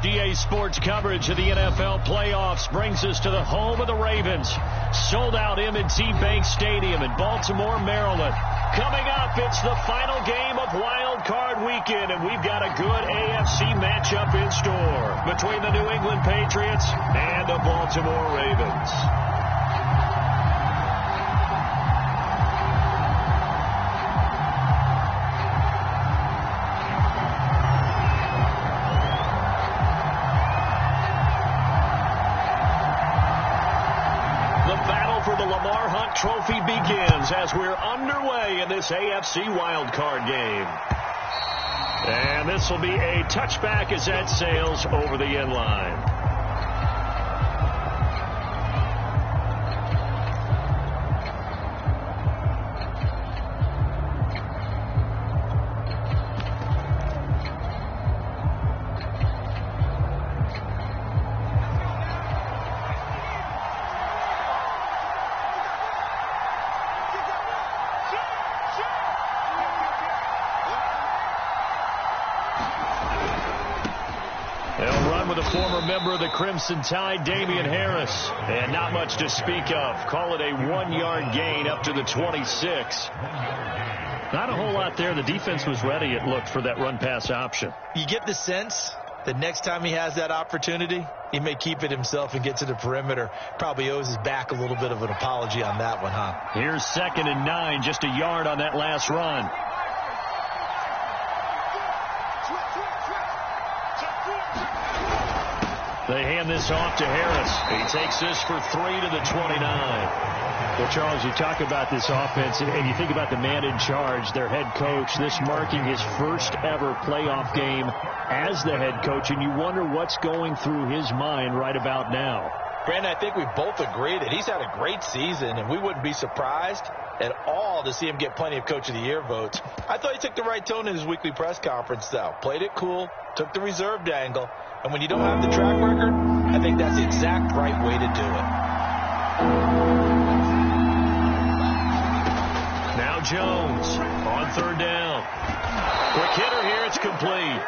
USDA Sports coverage of the NFL playoffs brings us to the home of the Ravens. Sold out M&T Bank Stadium in Baltimore, Maryland. Coming up, it's the final game of Wild Card Weekend, and we've got a good AFC matchup in store between the New England Patriots and the Baltimore Ravens. Trophy begins as we're underway in this AFC wildcard game. And this will be a touchback as that sails over the end line. Member of the Crimson Tide, Damian Harris, and not much to speak of. Call it a 1-yard gain up to the 26. Not a whole lot there. The defense was ready, it looked, for that run-pass option. You get the sense that next time he has that opportunity, he may keep it himself and get to the perimeter. Probably owes his back a little bit of an apology on that one, huh? Here's 2nd and 9, just a yard on that last run. They hand this off to Harris. He takes this for 3 to the 29. Well, Charles, you talk about this offense, and you think about the man in charge, their head coach, this marking his first ever playoff game as the head coach, and you wonder what's going through his mind right about now. Brandon, I think we both agree that he's had a great season, and we wouldn't be surprised at all to see him get plenty of Coach of the Year votes. I thought he took the right tone in his weekly press conference, though. Played it cool, took the reserved angle, and when you don't have the track record, I think that's the exact right way to do it. Now Jones on 3rd down. Quick hitter here, it's complete.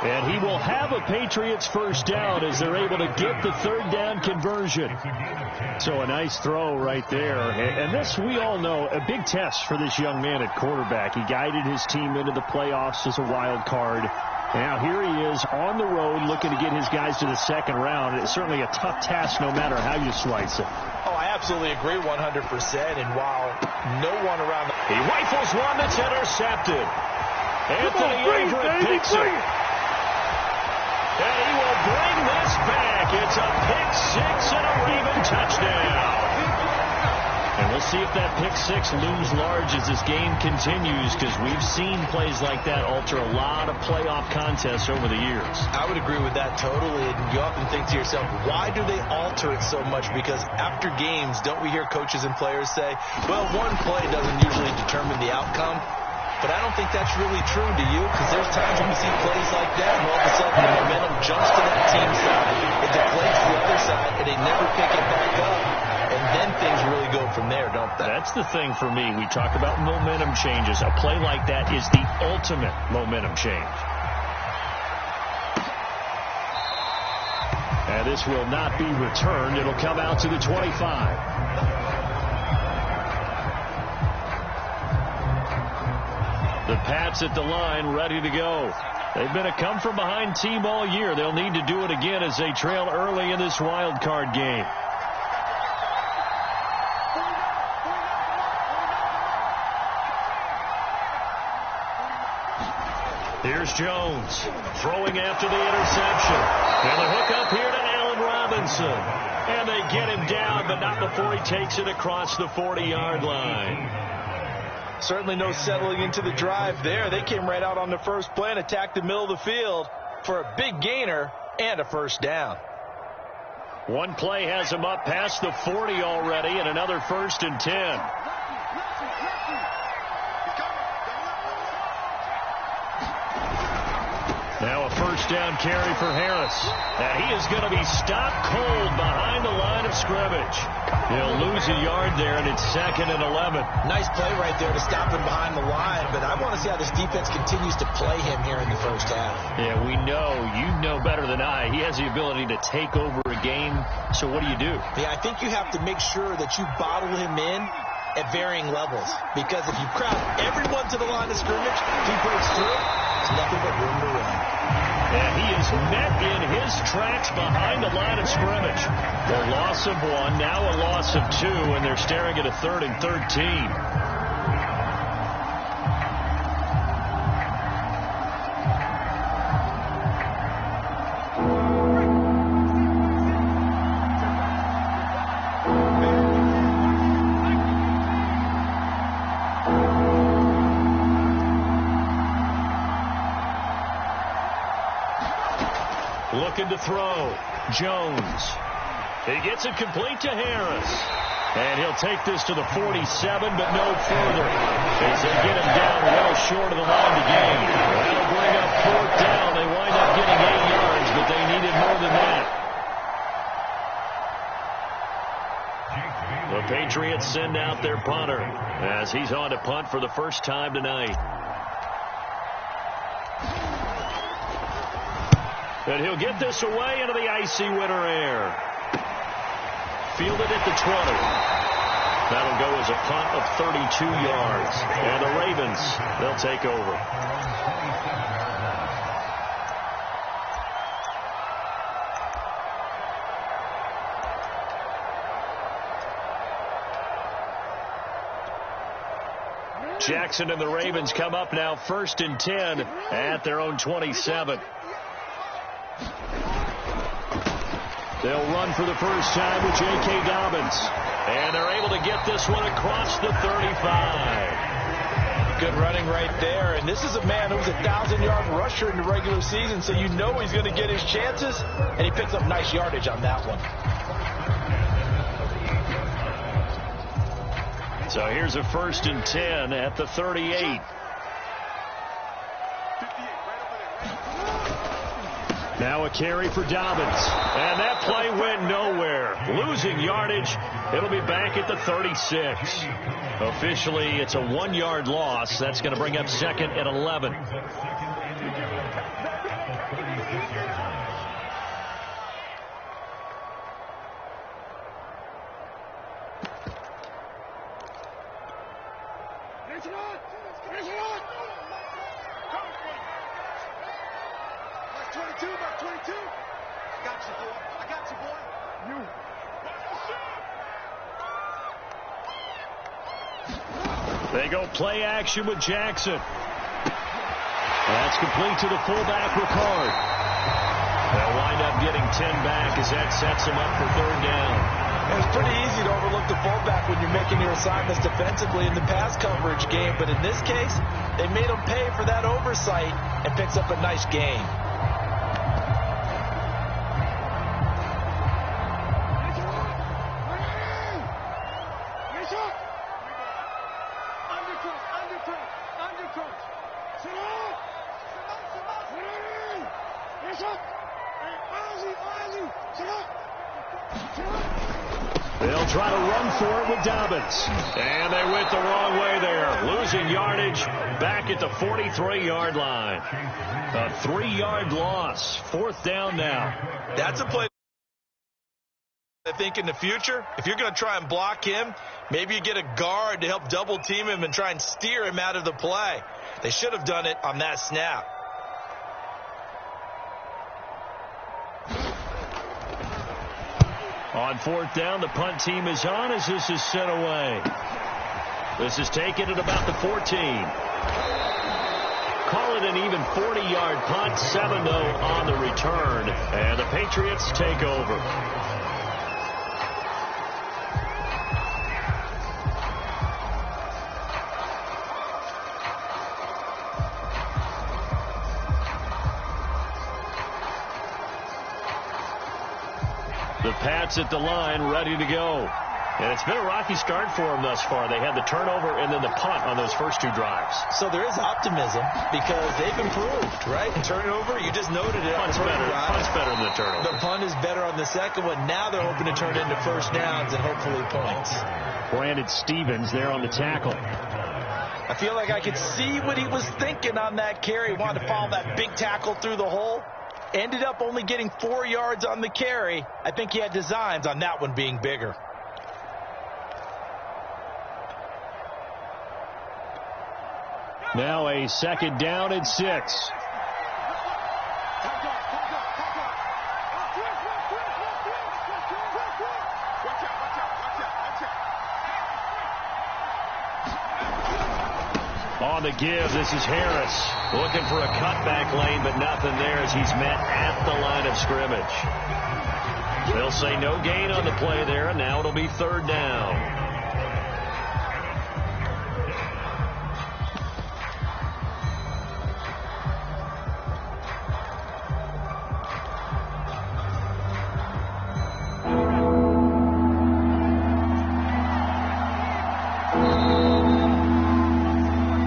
And he will have a Patriots first down as they're able to get the 3rd down conversion. So a nice throw right there. And this, we all know, a big test for this young man at quarterback. He guided his team into the playoffs as a wild card. Now here he is on the road looking to get his guys to the 2nd round. It's certainly a tough task no matter how you slice it. Oh, I absolutely agree 100%. And while no one around... He rifles one that's intercepted. Anthony Averett picks it. And he will bring this back. It's a pick 6 and a Raven touchdown. And we'll see if that pick 6 looms large as this game continues, because we've seen plays like that alter a lot of playoff contests over the years. I would agree with that totally. And you often think to yourself, why do they alter it so much? Because after games, don't we hear coaches and players say, well, one play doesn't usually determine the outcome? But I don't think that's really true, do you? Because there's times when you see plays like that, and all of a sudden the momentum jumps to that team side. It deflates the other side, and they never pick it back up. And then things really go from there, don't they? That's the thing for me. We talk about momentum changes. A play like that is the ultimate momentum change. And this will not be returned. It'll come out to the 25. The Pats at the line, ready to go. They've been a come-from-behind team all year. They'll need to do it again as they trail early in this wild card game. Here's Jones throwing after the interception. And the hook up here to Allen Robinson. And they get him down, but not before he takes it across the 40-yard line. Certainly no settling into the drive there. They came right out on the first play and attacked the middle of the field for a big gainer and a first down. One play has him up past the 40 already, and another 1st and 10. Now a first down carry for Harris. And he is going to be stopped cold behind the line of scrimmage. He'll lose a yard there, and it's 2nd and 11. Nice play right there to stop him behind the line, but I want to see how this defense continues to play him here in the first half. Yeah, we know. You know better than I. He has the ability to take over a game, so what do you do? Yeah, I think you have to make sure that you bottle him in at varying levels, because if you crowd everyone to the line of scrimmage, if he breaks through, it's nothing but room to run. And he is met in his tracks behind the line of scrimmage. A loss of 1, now a loss of 2, and they're staring at a 3rd and 13. Looking to throw. Jones. He gets it complete to Harris. And he'll take this to the 47, but no further, as they get him down well short of the line to gain. That'll bring up 4th down. They wind up getting 8 yards, but they needed more than that. The Patriots send out their punter as he's on to punt for the first time tonight. And he'll get this away into the icy winter air. Fielded at the 20. That'll go as a punt of 32 yards. And the Ravens, they'll take over. Jackson and the Ravens come up now 1st and 10 at their own 27. They'll run for the first time with J.K. Dobbins. And they're able to get this one across the 35. Good running right there. And this is a man who was a 1,000-yard rusher in the regular season, so you know he's going to get his chances. And he picks up nice yardage on that one. So here's a 1st and 10 at the 38. Now a carry for Dobbins. And that play went nowhere. Losing yardage. It'll be back at the 36. Officially, it's a 1-yard loss. That's going to bring up 2nd and 11. They go play action with Jackson. That's complete to the fullback, Ricard. They'll wind up getting 10 back as that sets them up for 3rd down. It's pretty easy to overlook the fullback when you're making your assignments defensively in the pass coverage game, but in this case, they made him pay for that oversight and picks up a nice gain. They'll try to run for it with Dobbins. And they went the wrong way there. Losing yardage back at the 43-yard line. A 3-yard loss. 4th down now. That's a play. I think in the future, if you're going to try and block him, maybe you get a guard to help double team him and try and steer him out of the play. They should have done it on that snap. On 4th down, the punt team is on as this is sent away. This is taken at about the 14. Call it an even 40-yard punt, 7-0 on the return. And the Patriots take over. The Pats at the line, ready to go. And it's been a rocky start for them thus far. They had the turnover and then the punt on those first two drives. So there is optimism because they've improved, right? Turnover, you just noted it. Punt's better than the turnover. The punt is better on the second one. Now they're hoping to turn into first downs and hopefully points. Brandon Stevens there on the tackle. I feel like I could see what he was thinking on that carry. Wanted to follow that big tackle through the hole. Ended up only getting 4 yards on the carry. I think he had designs on that one being bigger. Now a second down and 6. On the give, this is Harris. Looking for a cutback lane, but nothing there as he's met at the line of scrimmage. They'll say no gain on the play there, and now it'll be third down.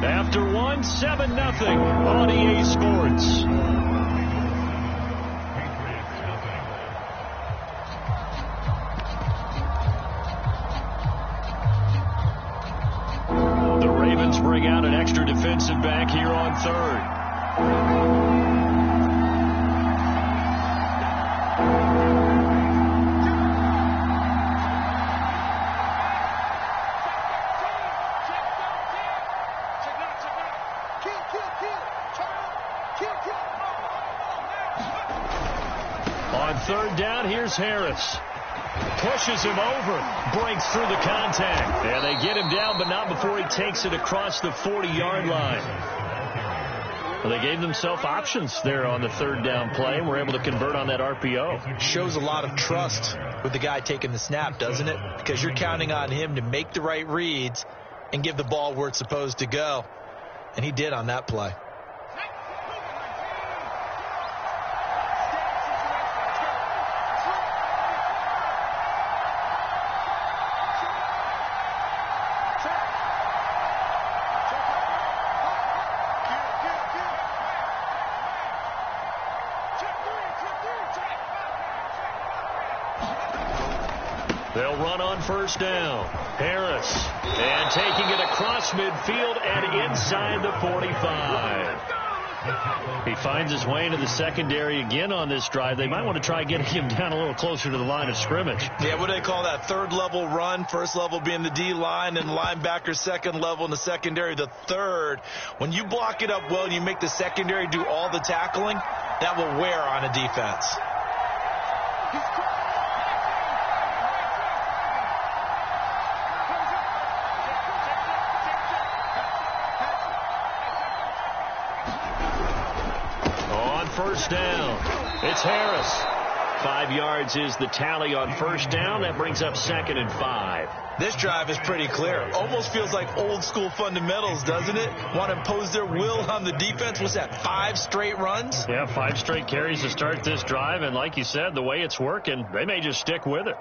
After 7-0 on EA Sports. The Ravens bring out an extra defensive back here on third. On third down, here's Harris. Pushes him over, breaks through the contact. And they get him down, but not before he takes it across the 40-yard line. Well, they gave themselves options there on the third down play and were able to convert on that RPO. Shows a lot of trust with the guy taking the snap, doesn't it? Because you're counting on him to make the right reads and give the ball where it's supposed to go. And he did on that play. They'll run on first down. Harris. And taking it across midfield and inside the 45. He finds his way into the secondary again on this drive. They might want to try getting him down a little closer to the line of scrimmage. Yeah, what do they call that? Third level run. First level being the D-line and linebacker. Second level in the secondary, the third. When you block it up well and you make the secondary do all the tackling, that will wear on a defense. First down. It's Harris. 5 yards is the tally on first down. That brings up 2nd and 5. This drive is pretty clear. Almost feels like old school fundamentals, doesn't it? Want to impose their will on the defense. What's that, 5 straight runs? Yeah, 5 straight carries to start this drive. And like you said, the way it's working, they may just stick with it.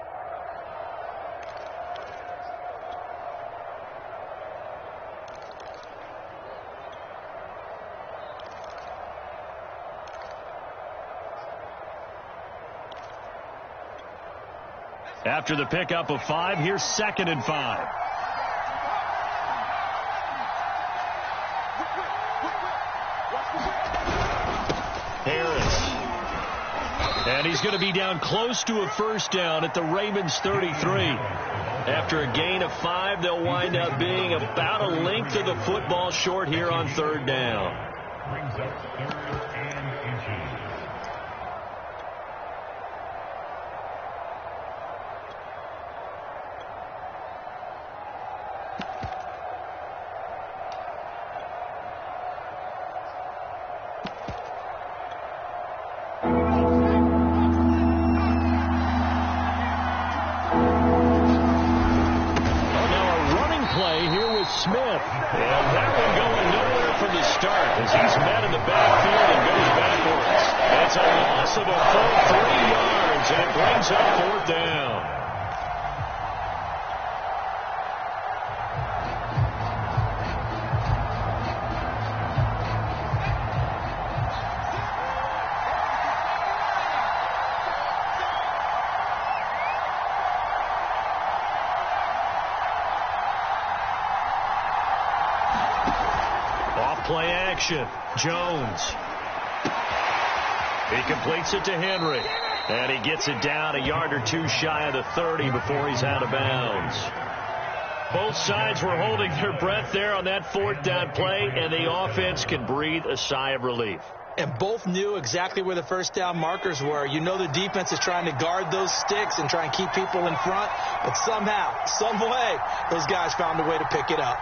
After the pickup of 5, here's 2nd and 5. Harris. And he's going to be down close to a first down at the Ravens 33. After a gain of 5, they'll wind up being about a length of the football short here on third down. Brings up 3rd and inches. Play action. Jones. He completes it to Henry. And he gets it down a yard or two shy of the 30 before he's out of bounds. Both sides were holding their breath there on that fourth down play, and the offense can breathe a sigh of relief. And both knew exactly where the first down markers were. You know the defense is trying to guard those sticks and try and keep people in front. But somehow, some way, those guys found a way to pick it up.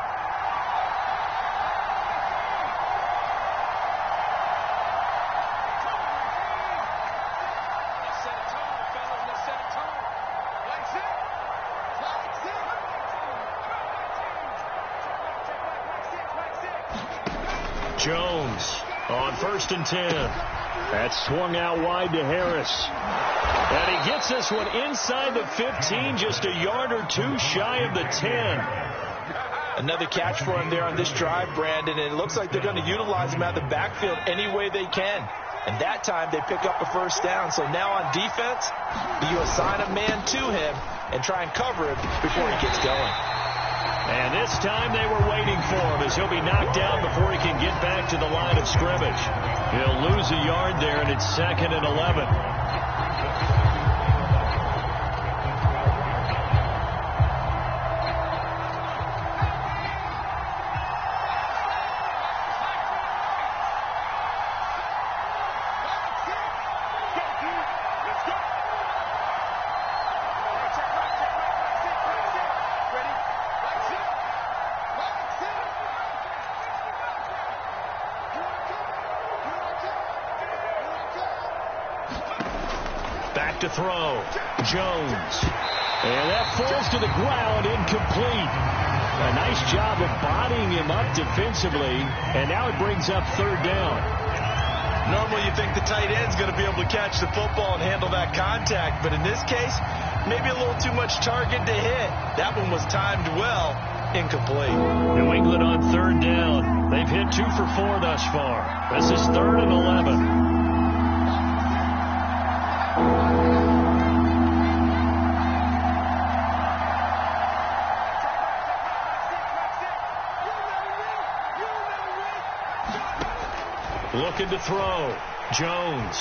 Jones on 1st and 10. That's swung out wide to Harris. And he gets this one inside the 15, just a yard or two shy of the 10. Another catch for him there on this drive, Brandon, and it looks like they're going to utilize him out of the backfield any way they can. And that time they pick up a first down. So now on defense, you assign a man to him and try and cover him before he gets going. And this time they were waiting for him as he'll be knocked down before he can get back to the line of scrimmage. He'll lose a yard there, and it's 2nd and 11. Back to throw. Jones. And that falls to the ground, incomplete. A nice job of bodying him up defensively, and now it brings up 3rd down. Normally you think the tight end's going to be able to catch the football and handle that contact, but in this case, maybe a little too much target to hit. That one was timed well. Incomplete. New England on 3rd down. They've hit 2 for 4 thus far. This is 3rd and 11. Looking to throw. Jones.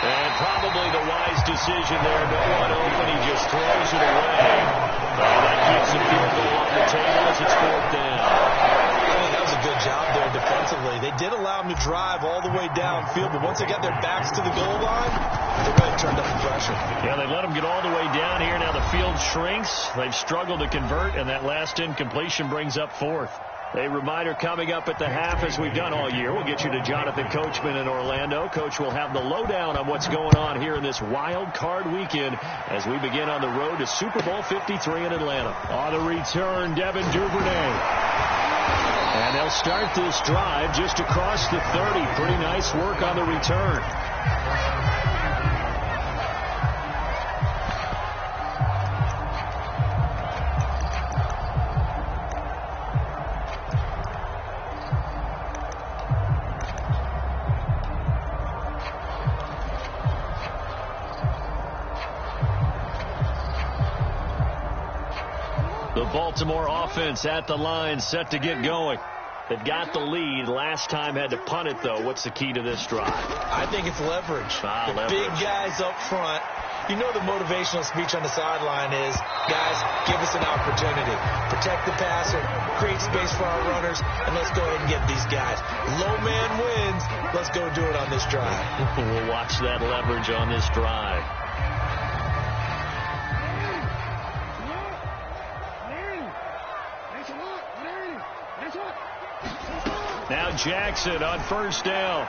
And probably the wise decision there. No one open. He just throws it away. And that keeps the field goal on the table as it's 4th down. That was a good job there defensively. They did allow him to drive all the way downfield, but once they got their backs to the goal line, they really turned up the pressure. Yeah, they let him get all the way down here. Now the field shrinks. They've struggled to convert, and that last incompletion brings up 4th. A reminder coming up at the half, as we've done all year. We'll get you to Jonathan Coachman in Orlando. Coach will have the lowdown on what's going on here in this wild card weekend as we begin on the road to Super Bowl 53 in Atlanta. On the return, Devin Duvernay. And they'll start this drive just across the 30. Pretty nice work on the return. The Baltimore offense at the line, set to get going. They've got the lead. Last time had to punt it, though. What's the key to this drive? I think it's leverage. Leverage. Big guys up front. You know the motivational speech on the sideline is, guys, give us an opportunity. Protect the passer, create space for our runners, and let's go ahead and get these guys. Low man wins. Let's go do it on this drive. We'll watch that leverage on this drive. Now Jackson on 1st down.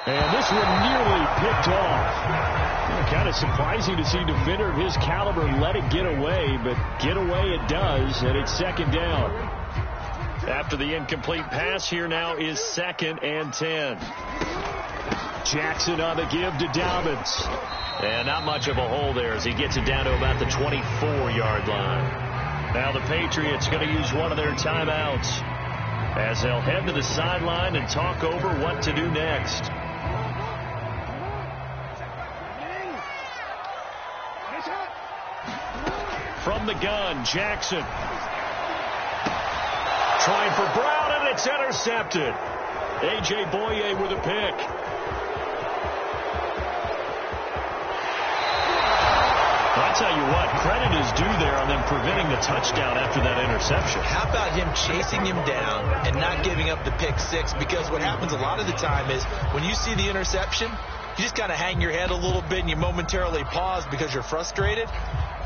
And this one nearly picked off. Kind of surprising to see a defender of his caliber let it get away, but get away it does, and it's 2nd down. After the incomplete pass, here now is 2nd and 10. Jackson on the give to Dobbins. And not much of a hole there as he gets it down to about the 24-yard line. Now the Patriots going to use one of their timeouts as they'll head to the sideline and talk over what to do next. From the gun, Jackson. Trying for Brown, and it's intercepted. A.J. Boye with a pick. I'll tell you what, credit is due there on them preventing the touchdown after that interception. How about him chasing him down and not giving up the pick six? Because what happens a lot of the time is when you see the interception, you just kind of hang your head a little bit and you momentarily pause because you're frustrated.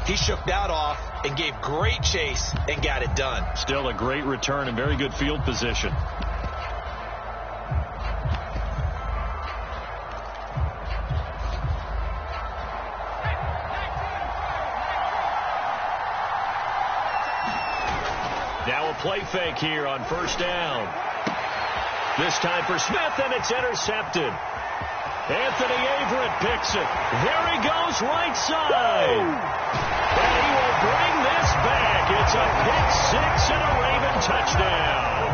He shook that off and gave great chase and got it done. Still a great return and very good field position. Now a play fake here on first down. This time for Smith, and it's intercepted. Anthony Averett picks it. There he goes, right side. And he will bring this back. It's a pick six and a Raven touchdown.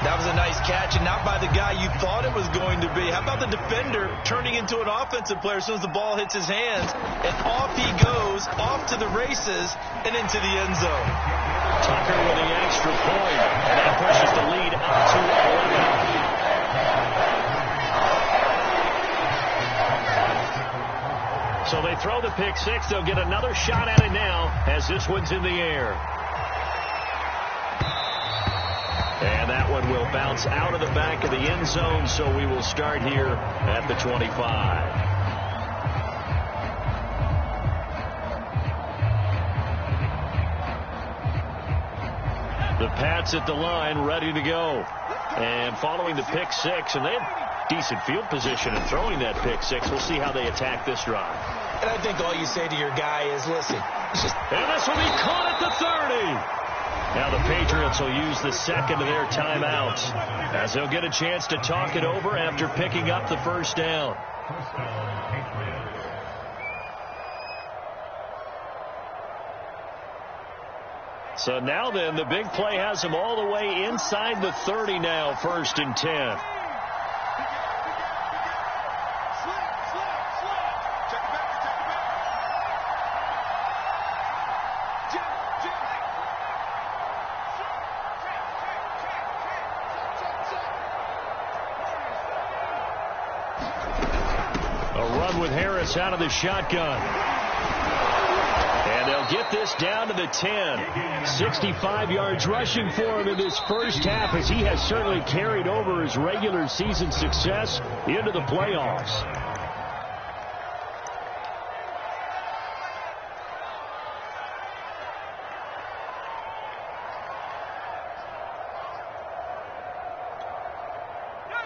That was a nice catch, and not by the guy you thought it was going to be. How about the defender turning into an offensive player as soon as the ball hits his hands, and off he goes, off to the races, and into the end zone. Tucker with the extra point, and that pushes the lead up to 11. So they throw the pick six. They'll get another shot at it now as this one's in the air. And that one will bounce out of the back of the end zone, so we will start here at the 25. The Pats at the line, ready to go. And following the pick six, and they have decent field position in throwing that pick six. We'll see how they attack this drive. And I think all you say to your guy is, listen. And this will be caught at the 30. Now the Patriots will use the second of their timeouts as they'll get a chance to talk it over after picking up the first down. So now then, the big play has them all the way inside the 30 now, 1st and 10. Out of the shotgun. And they'll get this down to the 10. 65 yards rushing for him in this first half as he has certainly carried over his regular season success into the playoffs.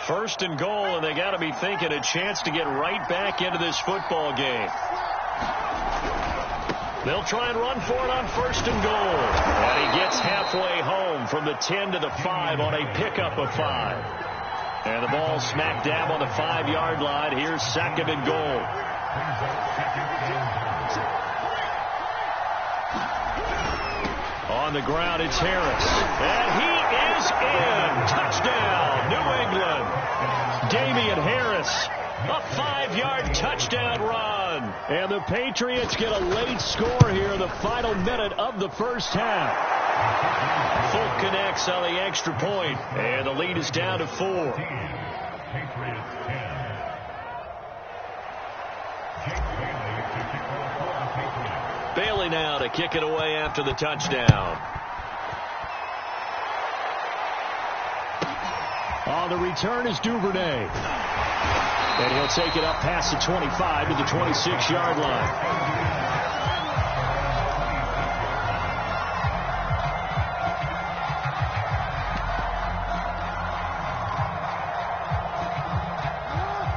First and goal, and they got to be thinking a chance to get right back into this football game. They'll try and run for it on 1st and goal. And he gets halfway home from the 10 to the 5 on a pickup of 5. And the ball smack dab on the 5-yard line. Here's 2nd and goal. On the ground, it's Harris. And he is in. Touchdown, New England. Damian Harris, a 5-yard touchdown run. And the Patriots get a late score here in the final minute of the first half. Folk connects on the extra point, and the lead is down to 4. Bailey now to kick it away after the touchdown. On the return is Duvernay. And he'll take it up past the 25 to the 26-yard line.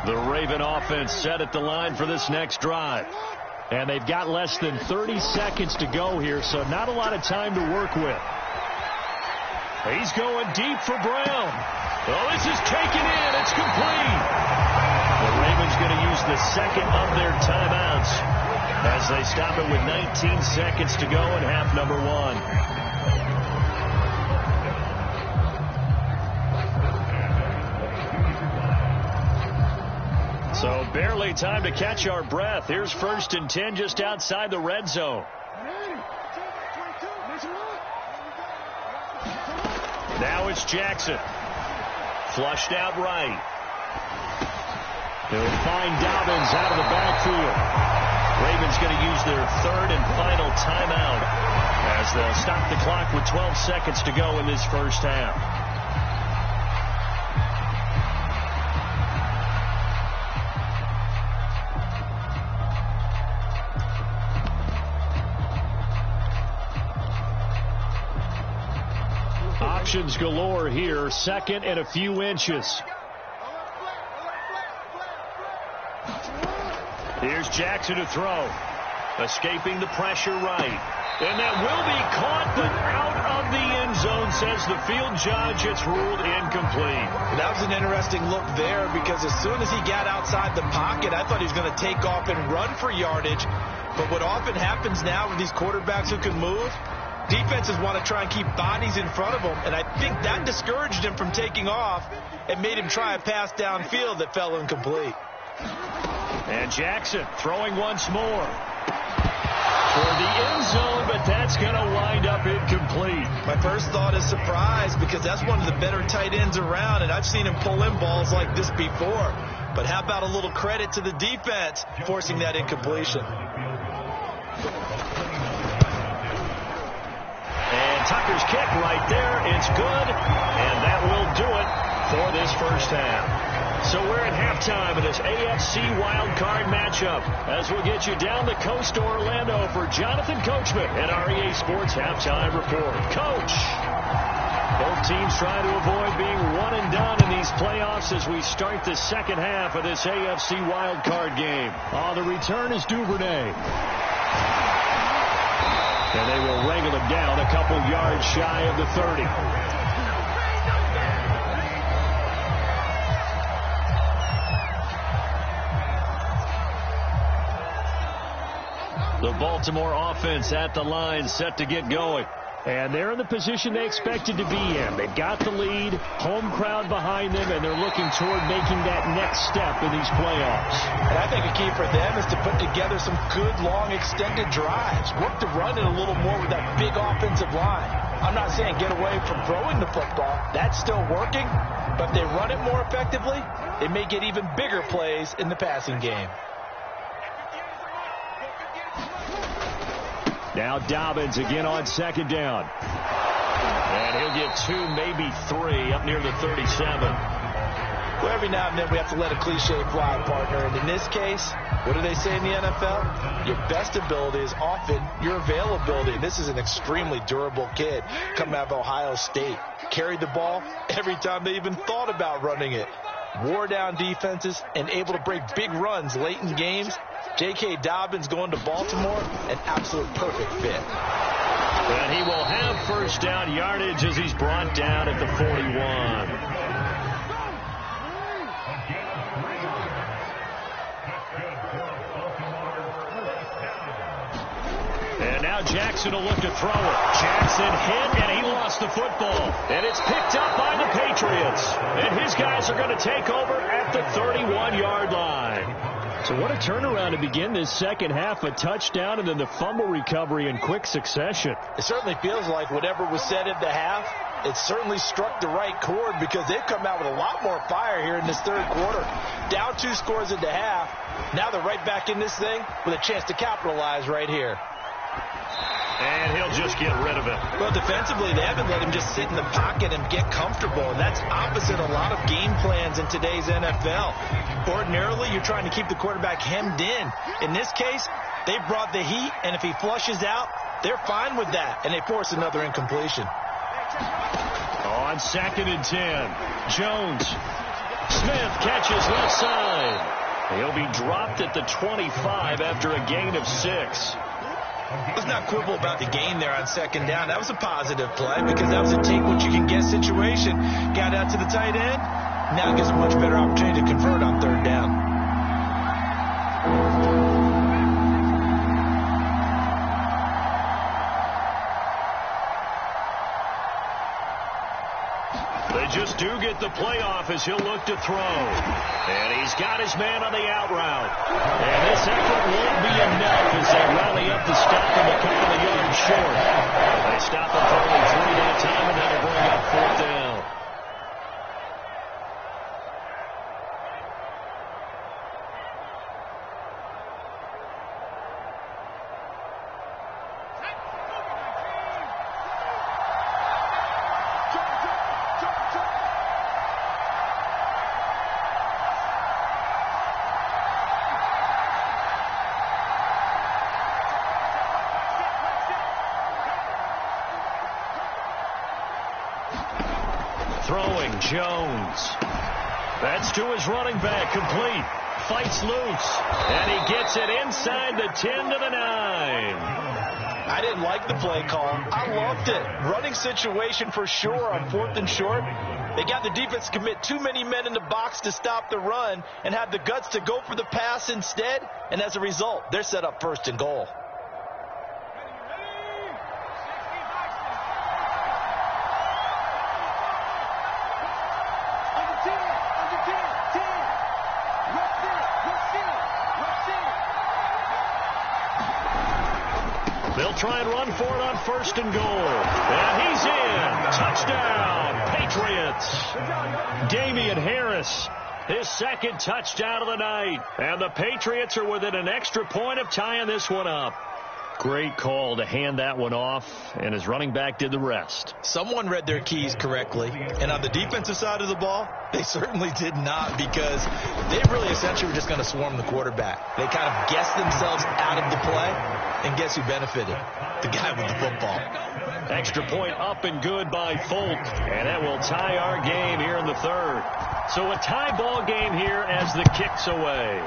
The Raven offense set at the line for this next drive. And they've got less than 30 seconds to go here, so not a lot of time to work with. He's going deep for Brown. Oh, this is taken in. It's complete. The Ravens going to use the second of their timeouts as they stop it with 19 seconds to go in half number 1. So barely time to catch our breath. Here's 1st and 10 just outside the red zone. Now it's Jackson. Flushed out right. They'll find Dobbins out of the backfield. Ravens going to use their 3rd and final timeout as they'll stop the clock with 12 seconds to go in this first half. Options galore here. 2nd and a few inches. Here's Jackson to throw. Escaping the pressure right. And that will be caught, but out of the end zone, says the field judge. It's ruled incomplete. That was an interesting look there because as soon as he got outside the pocket, I thought he was going to take off and run for yardage. But what often happens now with these quarterbacks who can move, defenses want to try and keep bodies in front of them, and I think that discouraged him from taking off and made him try a pass downfield that fell incomplete. And Jackson throwing once more for the end zone, but that's going to wind up incomplete. My first thought is surprise because that's one of the better tight ends around, and I've seen him pull in balls like this before. But how about a little credit to the defense forcing that incompletion? Tucker's kick right there. It's good, and that will do it for this first half. So we're at halftime of this AFC wildcard matchup as we'll get you down the coast to Orlando for Jonathan Coachman and our EA Sports Halftime Report. Coach, both teams trying to avoid being one and done in these playoffs as we start the second half of this AFC wildcard game. The return is Duvernay. And they will wrangle him down a couple yards shy of the 30. The Baltimore offense at the line, set to get going. And they're in the position they expected to be in. They've got the lead, home crowd behind them, and they're looking toward making that next step in these playoffs. And I think a key for them is to put together some good, long, extended drives. Work to run it a little more with that big offensive line. I'm not saying get away from throwing the football. That's still working. But if they run it more effectively, they may get even bigger plays in the passing game. Now Dobbins again on 2nd down. And he'll get 2, maybe 3 up near the 37. Well, every now and then we have to let a cliche fly, partner. And in this case, what do they say in the NFL? Your best ability is often your availability. This is an extremely durable kid coming out of Ohio State. Carried the ball every time they even thought about running it. Wore down defenses and able to break big runs late in games. J.K. Dobbins going to Baltimore, an absolute perfect fit. And he will have first down yardage as he's brought down at the 41. And now Jackson will look to throw it. Jackson hit, and he lost the football. And it's picked up by the Patriots. And his guys are going to take over at the 31-yard line. So what a turnaround to begin this second half. A touchdown and then the fumble recovery in quick succession. It certainly feels like whatever was said at the half, it certainly struck the right chord because they've come out with a lot more fire here in this third quarter. Down 2 scores at the half. Now they're right back in this thing with a chance to capitalize right here. And he'll just get rid of it. Well, defensively, they haven't let him just sit in the pocket and get comfortable. And that's opposite a lot of game plans in today's NFL. Ordinarily, you're trying to keep the quarterback hemmed in. In this case, they brought the heat, and if he flushes out, they're fine with that. And they force another incompletion. On 2nd and 10, Jones. Smith catches left side. He'll be dropped at the 25 after a gain of 6. Let's not quibble about the gain there on 2nd down. That was a positive play because that was a take-what-you-can-get situation. Got out to the tight end. Now gets a much better opportunity to convert on 3rd down. They just do get the playoff as he'll look to throw. And he's got his man on the out route. And this effort won't be enough as they rally up to stop him a couple of yards short. They stop him for only 3 that time, and that'll bring up 4th down. Throwing, Jones. That's to his running back, complete. Fights loose, and he gets it inside the 10 to the 9. I didn't like the play call. I loved it. Running situation for sure on 4th and short. They got the defense to commit too many men in the box to stop the run and have the guts to go for the pass instead. And as a result, they're set up 1st and goal. They'll try and run for it on 1st and goal. And he's in. Touchdown, Patriots. Damian Harris, his 2nd touchdown of the night. And the Patriots are within an extra point of tying this one up. Great call to hand that one off, and his running back did the rest. Someone read their keys correctly, and on the defensive side of the ball, they certainly did not, because they really essentially were just going to swarm the quarterback. They kind of guessed themselves out of the play, and guess who benefited? The guy with the football. Extra point up and good by Folk, and that will tie our game here in the 3rd. So a tie ball game here as the kick's away.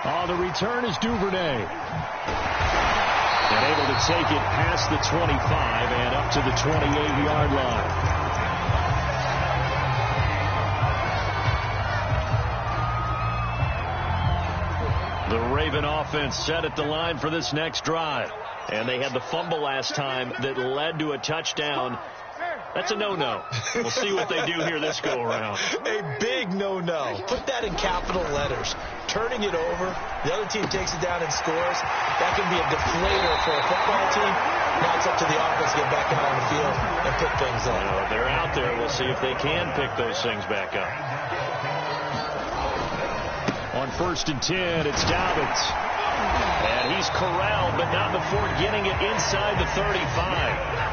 On the return is Duvernay. And able to take it past the 25 and up to the 28-yard line. The Raven offense set at the line for this next drive. And they had the fumble last time that led to a touchdown. That's a no-no. We'll see what they do here this go-around. A big no-no. Put that in capital letters. Turning it over, the other team takes it down and scores. That can be a deflator for a football team. Now it's up to the offense to get back out on the field and pick things up. They're out there. We'll see if they can pick those things back up. On 1st and 10, it's Dobbins. And he's corralled, but not before getting it inside the 35.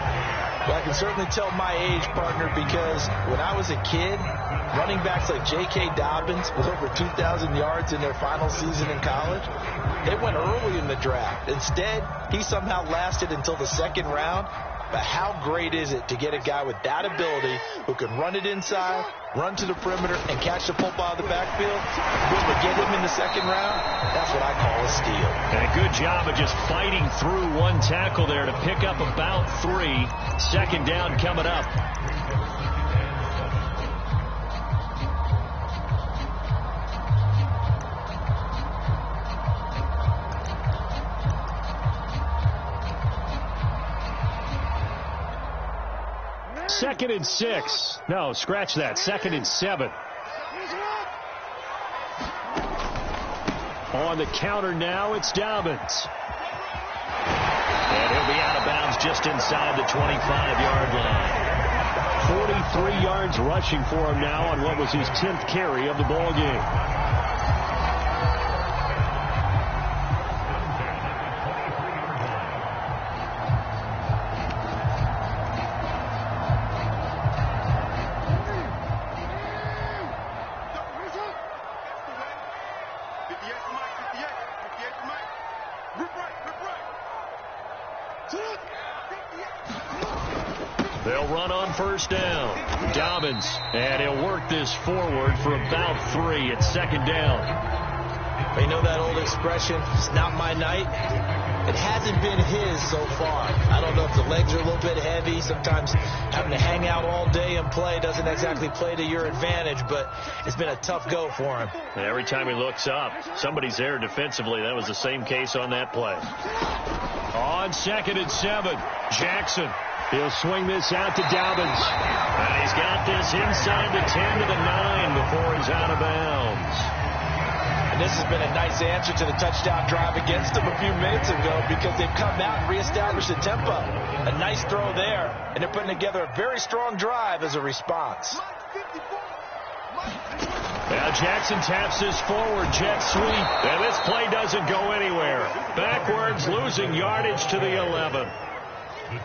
Well, I can certainly tell my age, partner, because when I was a kid, running backs like J.K. Dobbins with over 2,000 yards in their final season in college, they went early in the draft. Instead, he somehow lasted until the 2nd round. But how great is it to get a guy with that ability who can run it inside, run to the perimeter, and catch the football out of the backfield? Be able to get him in the 2nd round? That's what I call a steal. And a good job of just fighting through one tackle there to pick up about 3. 2nd down coming up. Second and 6. No, scratch that. 2nd and 7. On the counter now, it's Dobbins. And he'll be out of bounds just inside the 25-yard line. 43 yards rushing for him now on what was his 10th carry of the ball game. They'll run on 1st down. Dobbins, and he'll work this forward for about 3 at 2nd down. You know that old expression, it's not my night? It hasn't been his so far. I don't know if the legs are a little bit heavy. Sometimes having to hang out all day and play doesn't exactly play to your advantage, but it's been a tough go for him. And every time he looks up, somebody's there defensively. That was the same case on that play. On 2nd and 7, Jackson He'll swing this out to Dobbins. And he's got this inside the 10 to the 9 before he's out of bounds. And this has been a nice answer to the touchdown drive against them a few minutes ago because they've come out and reestablished the tempo. A nice throw there, and they're putting together a very strong drive as a response. Now Jackson taps this forward jet sweep. And this play doesn't go anywhere. Backwards, losing yardage to the 11.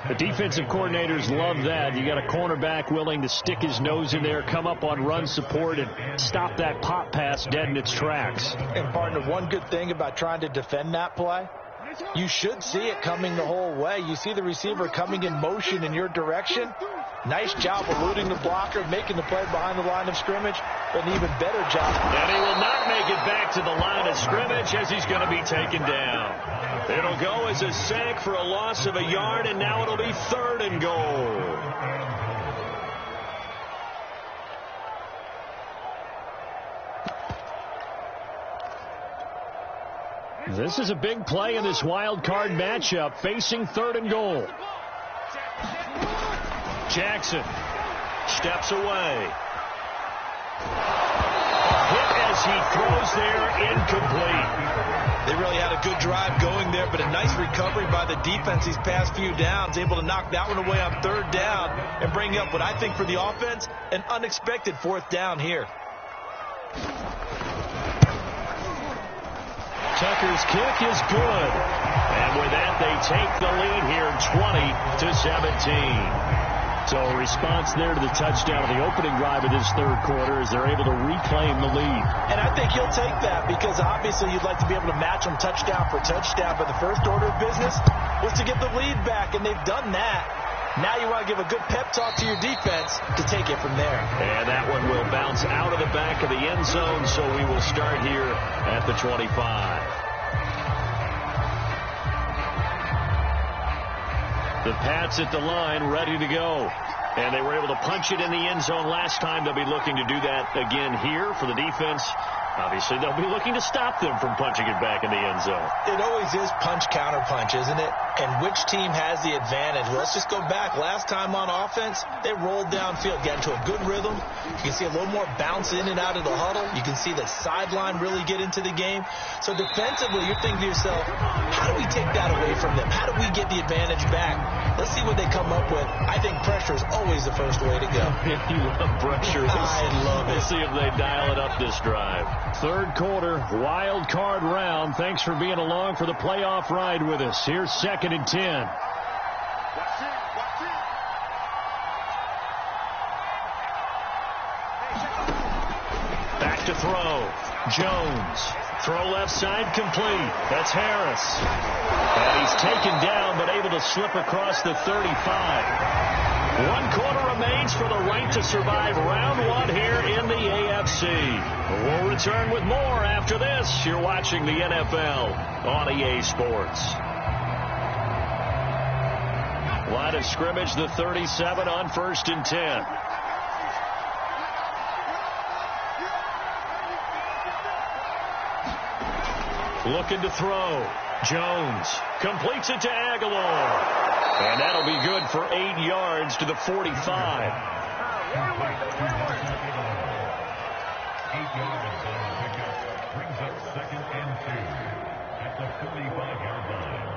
The defensive coordinators love that. You got a cornerback willing to stick his nose in there, come up on run support, and stop that pop pass dead in its tracks. And partner, one good thing about trying to defend that play, you should see it coming the whole way. You see the receiver coming in motion in your direction. Nice job eluding the blocker, making the play behind the line of scrimmage, but an even better job. And he will not make it back to the line of scrimmage as he's going to be taken down. It'll go as a sack for a loss of a yard, and now it'll be 3rd and goal. This is a big play in this wild card matchup, facing 3rd and goal. Jackson steps away. Hit as he throws there, incomplete. They really had a good drive going there, but a nice recovery by the defense these past few downs, able to knock that one away on 3rd down and bring up what I think for the offense, an unexpected 4th down here. Tucker's kick is good. And with that, they take the lead here, 20-17. So a response there to the touchdown of the opening drive of this 3rd quarter as they're able to reclaim the lead. And I think he'll take that because obviously you'd like to be able to match them touchdown for touchdown, but the first order of business was to get the lead back, and they've done that. Now you want to give a good pep talk to your defense to take it from there. And that one will bounce out of the back of the end zone, so we will start here at the 25. The Pats at the line, ready to go. And they were able to punch it in the end zone last time. They'll be looking to do that again here for the defense. Obviously, they'll be looking to stop them from punching it back in the end zone. It always is punch-counter-punch, isn't it? And which team has the advantage? Well, let's just go back. Last time on offense, they rolled downfield, got into a good rhythm. You can see a little more bounce in and out of the huddle. You can see the sideline really get into the game. So defensively, you're thinking to yourself, how do we take that away from them? How do we get the advantage back? Let's see what they come up with. I think pressure is always the first way to go. You love pressure. I love it. Let's see if they dial it up this drive. 3rd quarter, wild card round. Thanks for being along for the playoff ride with us. Here's 2nd and 10. Back to throw. Jones. Throw left side complete. That's Harris. And he's taken down but able to slip across the 35. 1 quarter remains for the right to survive round 1 here in the AFC. We'll return with more after this. You're watching the NFL on EA Sports. Line of scrimmage, the 37 on 1st and 10. Looking to throw. Jones completes it to Aguilar. And that'll be good for 8 yards to the 45. 8 yards on pickup brings up 2nd and 2 at the 45-yard line.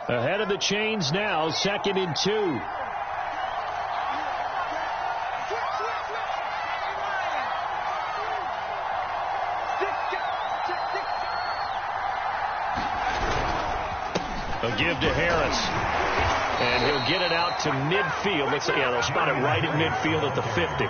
Ahead of the chains now, 2nd and 2. A give to Harris. And he'll get it out to midfield. They'll spot it right at midfield at the 50.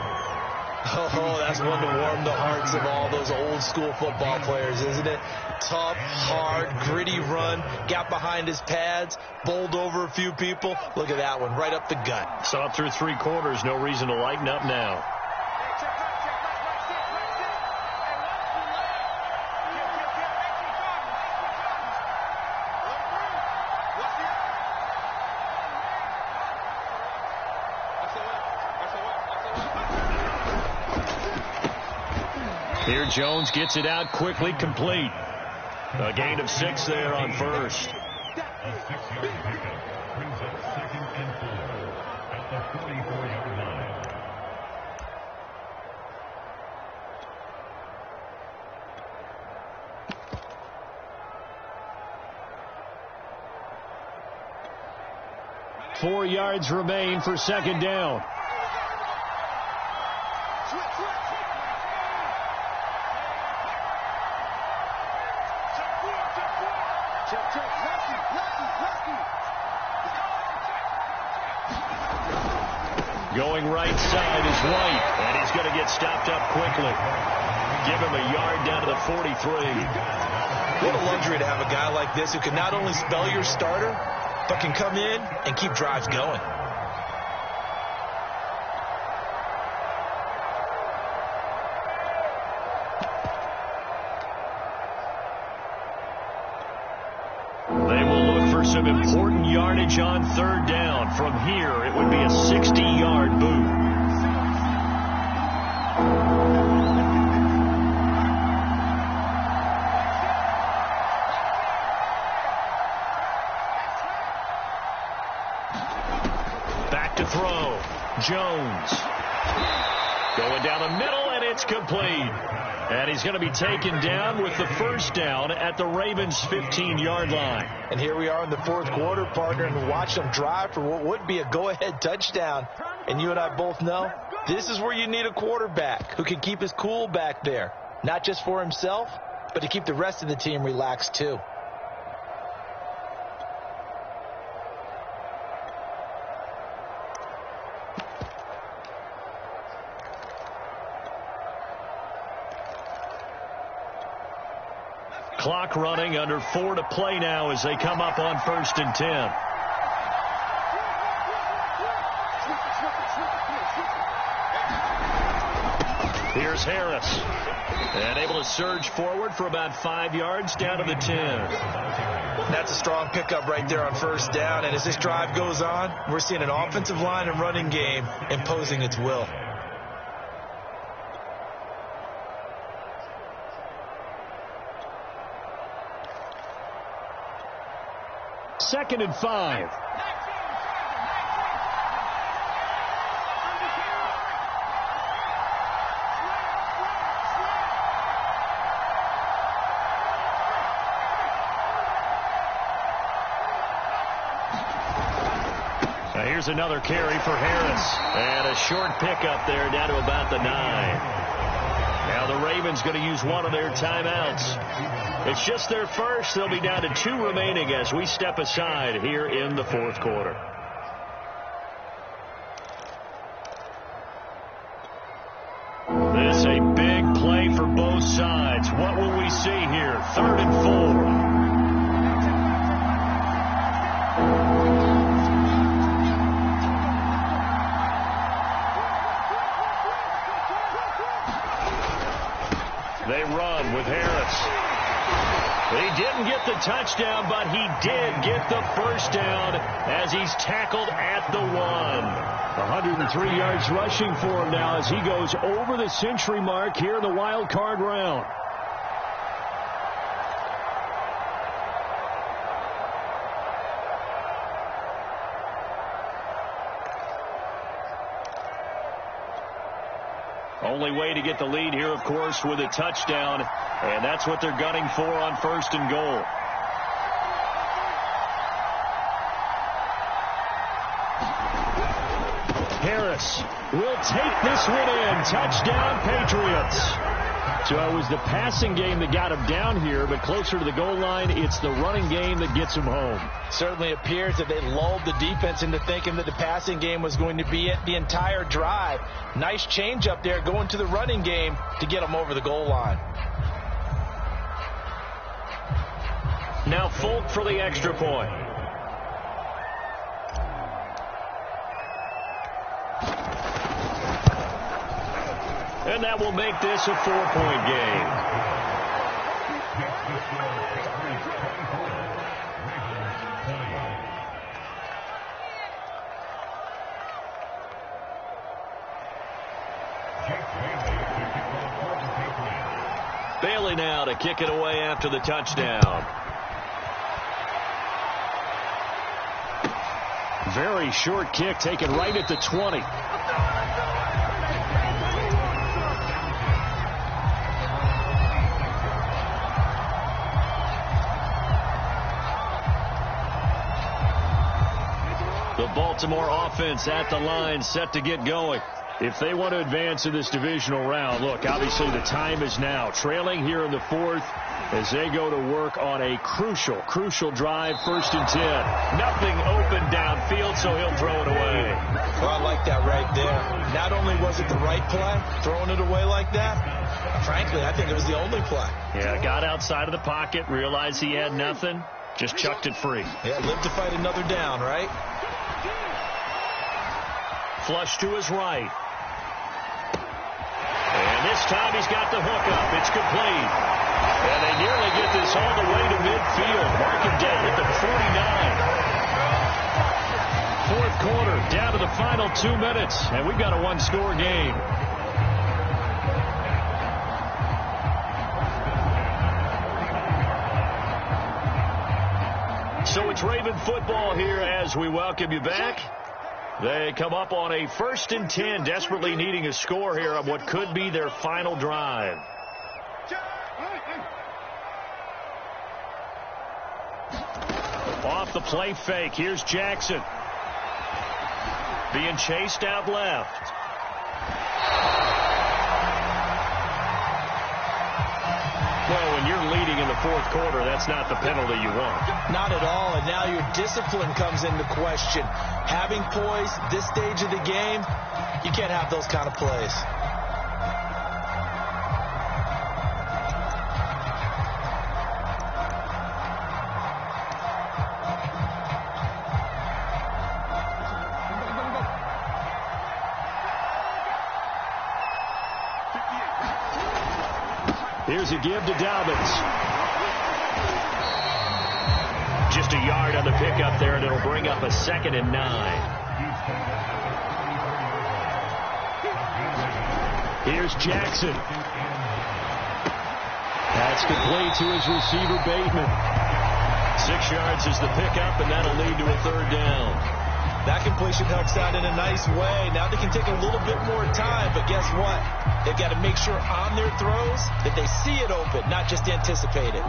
Oh, that's one to warm the hearts of all those old school football players, isn't it? Tough, hard, gritty run. Got behind his pads. Bowled over a few people. Look at that one, right up the gut. Saw it through 3 quarters. No reason to lighten up now. Here Jones gets it out quickly, complete. A gain of 6 there on first. The 6-yard pickup brings up 2nd and 4 at the 44-yard line. Four yards remain for 2nd down. Going right side is White, and he's going to get stopped up quickly. Give him a yard down to the 43. What a luxury to have a guy like this who can not only spell your starter, but can come in and keep drives going. They will look for some important yardage on 3rd down. From here, it would be a 60-yard boot. Back to throw. Jones. Going down the middle, and it's complete. And he's going to be taken down with the 1st down at the Ravens' 15-yard line. And here we are in the 4th quarter, partner, and watch them drive for what would be a go-ahead touchdown. And you and I both know this is where you need a quarterback who can keep his cool back there, not just for himself, but to keep the rest of the team relaxed too. Clock running, under 4 to play now as they come up on 1st and 10. Here's Harris. And able to surge forward for about 5 yards down to the 10. That's a strong pickup right there on 1st down. And as this drive goes on, we're seeing an offensive line and running game imposing its will. Second and 5. Now here's another carry for Harris. And a short pickup there down to about the 9. Now the Ravens going to use one of their timeouts. It's just their first. They'll be down to 2 remaining as we step aside here in the 4th quarter. This a big play for both sides. What will we see here? 3rd and 4. They run with Harris. He didn't get the touchdown, but he did get the 1st down as he's tackled at the 1. 103 yards rushing for him now as he goes over the century mark here in the wild card round. Only way to get the lead here, of course, with a touchdown, and that's what they're gunning for on 1st and goal. Harris will take this one in. Touchdown, Patriots. So it was the passing game that got him down here, but closer to the goal line, it's the running game that gets him home. Certainly appears that they lulled the defense into thinking that the passing game was going to be it the entire drive. Nice change up there going to the running game to get them over the goal line. Now Folk for the extra point. And that will make this a 4-point game. Bailey now to kick it away after the touchdown. Very short kick taken right at the 20. The Baltimore offense at the line, set to get going. If they want to advance in this divisional round, look, obviously the time is now. Trailing here in the fourth as they go to work on a crucial drive, 1st and 10. Nothing open downfield, so he'll throw it away. Well, I like that right there. Not only was it the right play, throwing it away like that, frankly, I think it was the only play. Yeah, got outside of the pocket, realized he had nothing, just chucked it free. Yeah, live to fight another down, right? Flush to his right. And this time he's got the hook up. It's complete. And they nearly get this all the way to midfield. Mark him down at the 49. Fourth quarter, down to the final 2 minutes. And we've got a one-score game. So it's Raven football here as we welcome you back. They come up on a 1st and 10, desperately needing a score here on what could be their final drive. Off the play fake, here's Jackson. Being chased out left. Well, when you're leading in the fourth quarter, that's not the penalty you want. Not at all, and now your discipline comes into question. Having poise this stage of the game, you can't have those kind of plays. Here's a give to Dobbins. Just a yard on the pickup there, and it'll bring up a 2nd and 9. Here's Jackson. That's complete to his receiver, Bateman. 6 yards is the pickup, and that'll lead to a 3rd down. That completion helps out in a nice way. Now they can take a little bit more time, but guess what? They've got to make sure on their throws that they see it open, not just anticipate it.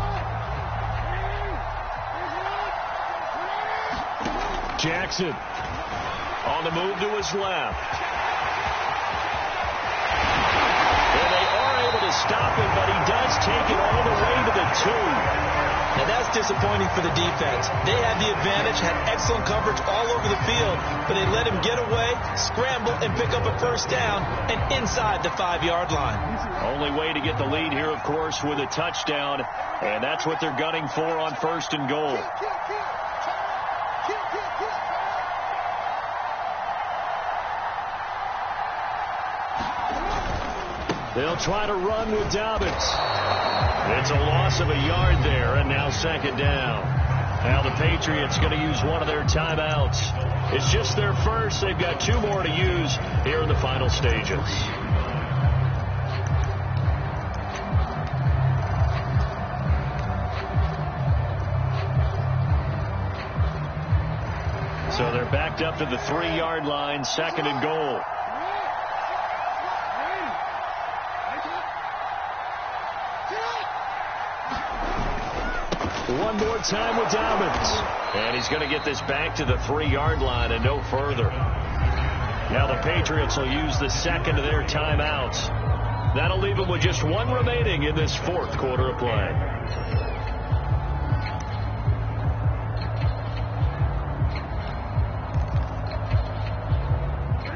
Jackson on the move to his left. And they are able to stop him, but he does take it all the way to the 2. Now that's disappointing for the defense. They had the advantage, had excellent coverage all over the field, but they let him get away, scramble, and pick up a 1st down and inside the 5-yard line. Only way to get the lead here, of course, with a touchdown, and that's what they're gunning for on 1st and goal. They'll try to run with Dobbins. It's a loss of a yard there, and now 2nd down. Now the Patriots going to use one of their timeouts. It's just their first. They've got 2 more to use here in the final stages. So they're backed up to the 3-yard line, 2nd and goal. One more time with Dobbins. And he's going to get this back to the 3-yard line and no further. Now the Patriots will use the 2nd of their timeouts. That'll leave them with just 1 remaining in this 4th quarter of play.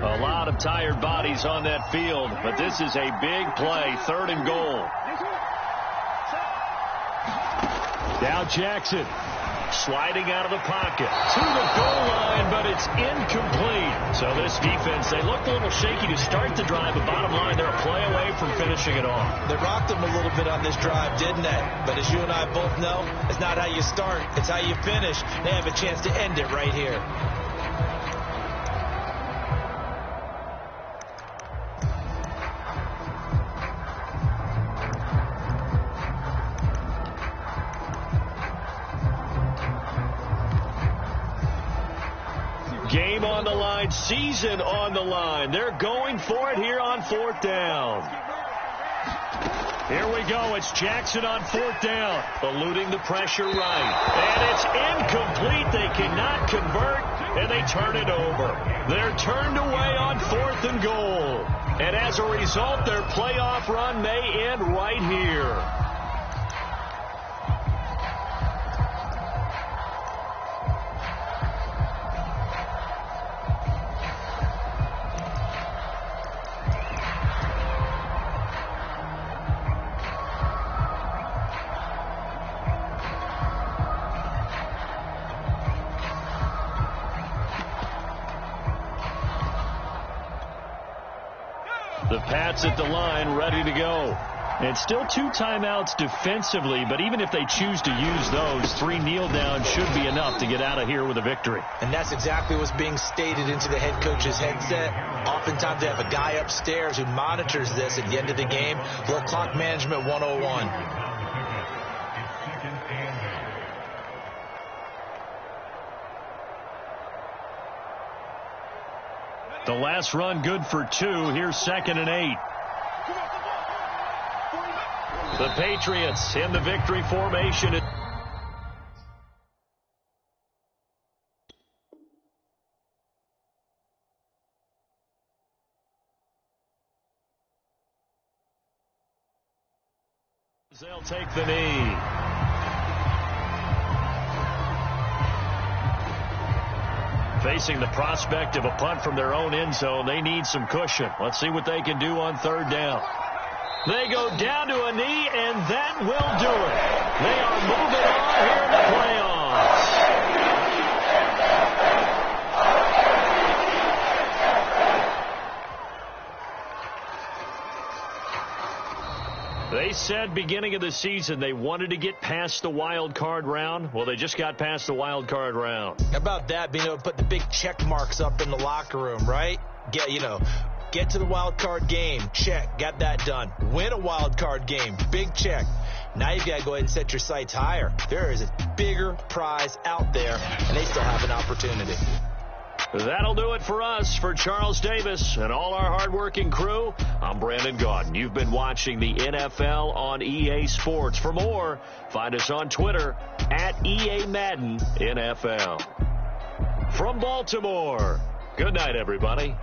A lot of tired bodies on that field, but this is a big play, 3rd and goal. Now Jackson sliding out of the pocket to the goal line, but it's incomplete. So this defense, they looked a little shaky to start the drive, but bottom line, they're a play away from finishing it off. They rocked them a little bit on this drive, didn't they? But as you and I both know, it's not how you start, it's how you finish. They have a chance to end it right here. Game on the line, season on the line. They're going for it here on 4th down. Here we go. It's Jackson on 4th down. Eluding the pressure right. And it's incomplete. They cannot convert, and they turn it over. They're turned away on 4th and goal. And as a result, their playoff run may end right here. The Pats at the line, ready to go. And still 2 timeouts defensively, but even if they choose to use those, 3 kneel downs should be enough to get out of here with a victory. And that's exactly what's being stated into the head coach's headset. Oftentimes they have a guy upstairs who monitors this at the end of the game. Little clock management 101. The last run good for 2. Here's 2nd and 8. The Patriots in the victory formation. They'll take the knee. Facing the prospect of a punt from their own end zone, they need some cushion. Let's see what they can do on 3rd down. They go down to a knee, and that will do it. They are moving on here in the playoffs. They said beginning of the season they wanted to get past the wild card round. Well, they just got past the wild card round. How about that, being able to put the big check marks up in the locker room, right? Get to the wild card game. Check. Got that done. Win a wild card game. Big check. Now you've got to go ahead and set your sights higher. There is a bigger prize out there, and they still have an opportunity. That'll do it for us. For Charles Davis and all our hardworking crew, I'm Brandon Gaudin. You've been watching the NFL on EA Sports. For more, find us on Twitter at EA Madden NFL. From Baltimore, good night, everybody.